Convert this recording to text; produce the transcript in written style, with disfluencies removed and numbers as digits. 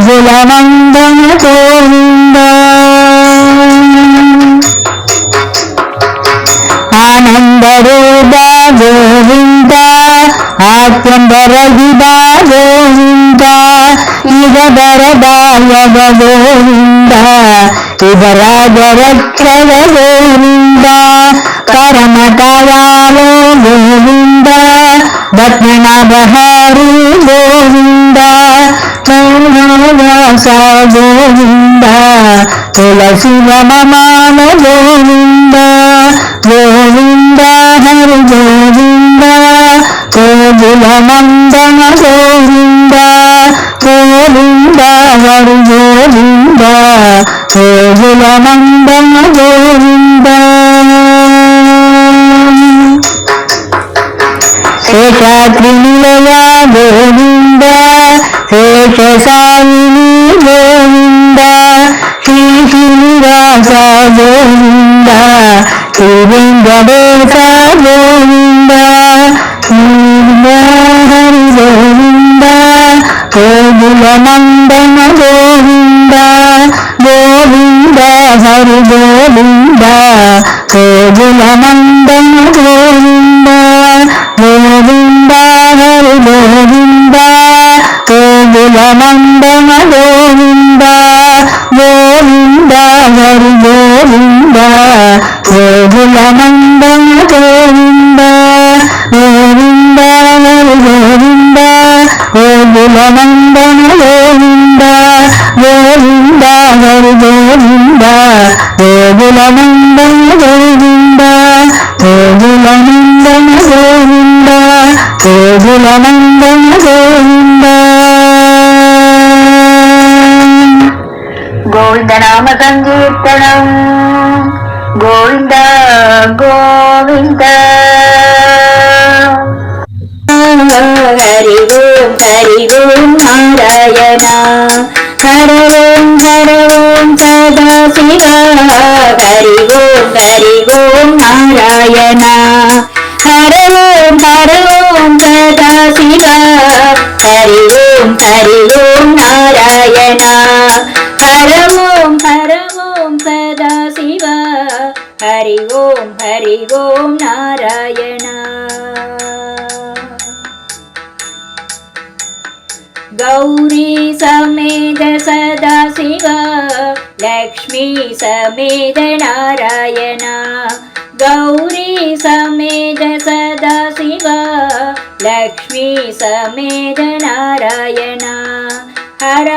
ಗೋಕುಲನಂದನ ಗೋವಿಂದ ಆನಂದರೂಪ ಗೋವಿಂದ ಆತ್ಮರಹಿತ ಗೋವಿಂದ ಈಗ ಬರದಾಯವ ಗೋವಿಂದ ಇದರಾಜರಕ್ಷವ ಗೋವಿಂದ ಕರಮಟವಾಲೋ ಗೋವಿಂದ ದಕ್ಷಿಣಬಹಾರಿ ಗೋವಿಂದ ವಾಸ ಗೋವಿಂದ ತುಳಸಿ ವನಮಾನ ಗೋವಿಂದ ಗೋವಿಂದ ಹರಿ ಗೋವಿಂದ ಗೋಕುಲ ನಂದನ ಗೋವಿಂದ ಗೋವಿಂದ ಹರಿ ಗೋವಿಂದ ಗೋಕುಲ ನಂದನ ಗೋವಿಂದ ಶೇಷಾದ್ರಿನಿಲಯ ಗೋವಿಂದ ಶೇಷಸಾಯಿನಿ ಗೋವಿಂದ ಶ್ರೀ ಶ್ರೀನಿವಾಸ ಗೋವಿಂದ ಶ್ರೀವೆಂಕಟೇಶ ಗೋವಿಂದ ಹರಿ ಗೋವಿಂದ ಗೋಕುಲ ನಂದನ ಗೋವಿಂದ ಗೋವಿಂದ ಹರಿ ಗೋವಿಂದ ಗೋಕುಲ ನಂದನ ಗೋವಿಂದ ಗೋವಿಂದ ಹರಿ ಗೋವಿಂದ ಗೋಕುಲ ನಂದನ ಗೋವಿಂದ ಗೋವಿಂದ ಹರಿ ಗೋವಿಂದ ಗೋಕುಲ ನಂದನ ಗೋವಿಂದ ಗೋವಿಂದ ಹರಿ ಗೋವಿಂದ ಗೋಕುಲ ನಂದನ ಗೋವಿಂದ ಗೋವಿಂದ ಹರಿ ಗೋವಿಂದ ಗೋಕುಲ ನಂದನ ಗೋವಿಂದ ಗೋಕುಲ ನಂದನ ಗೋವಿಂದ ಗೋಕುಲ ನಂದನ ಗೋವಿಂದ ಗೋವಿಂದ ನಾಮ ಸಂಕೀರ್ತನಂ ಗೋವಿಂದ ಗೋವಿಂದ ಹರಿ ಓಂ ನಾರಾಯಣ ಹರ ಓಂ ಸದಾ ಶಿವ ಹರಿ ಓಂ ನಾರಾಯಣ ಹರ ಓಂ ಸದಾ ಶಿವ ಹರಿ ಓಂ ನಾರಾಯಣ ಹರ ಓಂ ಸದಾ ಶಿವ ಹರಿ ಓಂ ನಾರಾಯಣ ಗೌರಿ ಸಮೇತ ಸದಾ ಶಿವ ಲಕ್ಷ್ಮೀ ಸಮೇತ ನಾರಾಯಣ ಗೌರಿ ಸಮೇತ ಸದಾ ಶಿವ ಲಕ್ಷ್ಮೀ ಸಮೇತ ನಾರಾಯಣ ಹರ